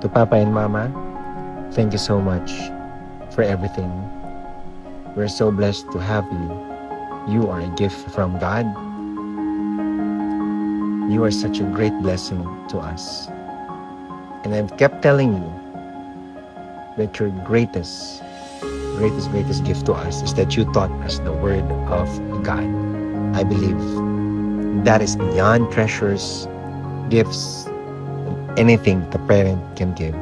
To Papa and Mama, thank you so much for everything. We're so blessed to have you. You are a gift from God. You are such a great blessing to us. And I've kept telling you that your greatest gift to us is that you taught us the Word of God. I believe that is beyond treasures, gifts, anything the parent can give.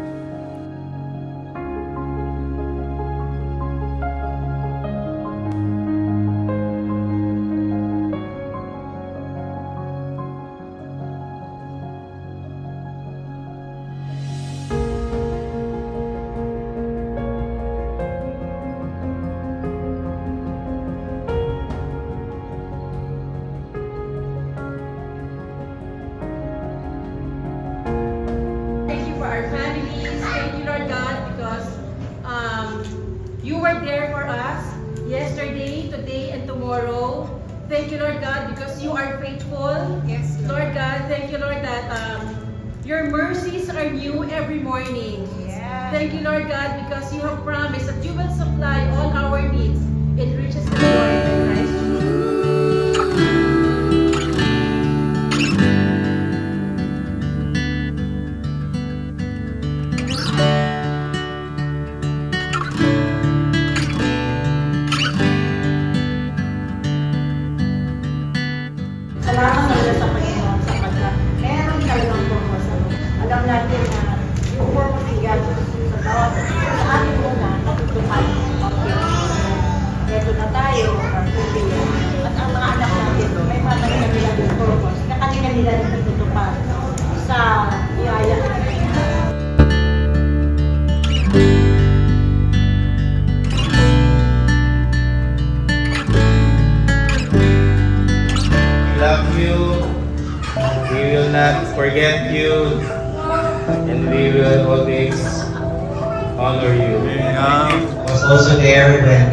Thank you for our families. Thank you, Lord God, because you were there for us yesterday, today, and tomorrow. Thank you, Lord God, because you are faithful. Yes, Lord God, thank you, Lord, that your mercies are new every morning. Yeah. Thank you, Lord God, because you have promised that you will supply all our needs in riches and glory in Christ Jesus. Salamat talaga sa Panginoon sapagkat meron talagang purpose. Alam natin na yung purpose ni God sa bawat sa ating muna natutupad. Okay. Ito na tayo, pagpipili. At ang mga anak natin, may mga nila yung purpose na kanina nila natutupad sa iyaya. Love you, we will not forget you, and we will always honor you. Was also there when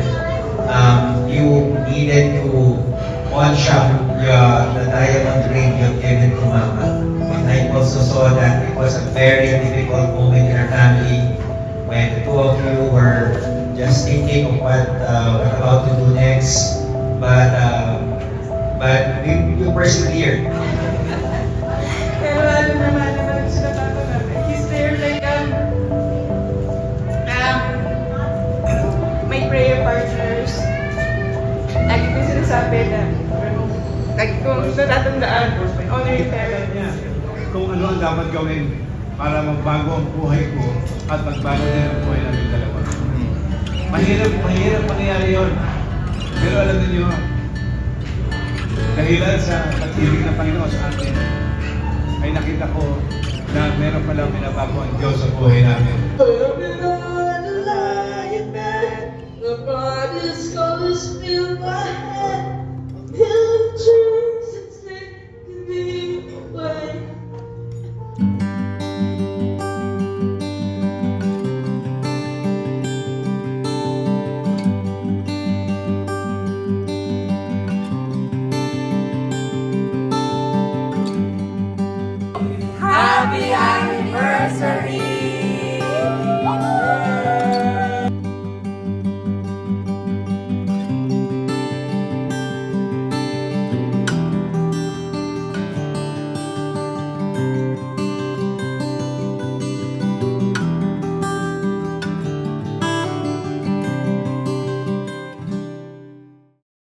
you needed to watch up the diamond ring you given to Mama. And I also saw that it was a very difficult moment in our family when the two of you were just thinking of what about to do next. But you persevered. Pero ano naman sila Papa namin, he's there like my prayer partners. Lagi ko sinasabi na, lagi ko natatandaan, honor your parents. Kung ano ang dapat gawin para magbago ang buhay ko at magbago din ang buhay namin dalawa. Mahirap mangyayari yun. Pero alam niyo, dahilan sa pag-ibig ng Panginoon sa atin, ay nakita ko na meron palang binabago ang Diyos sa buhay namin. The body's gone.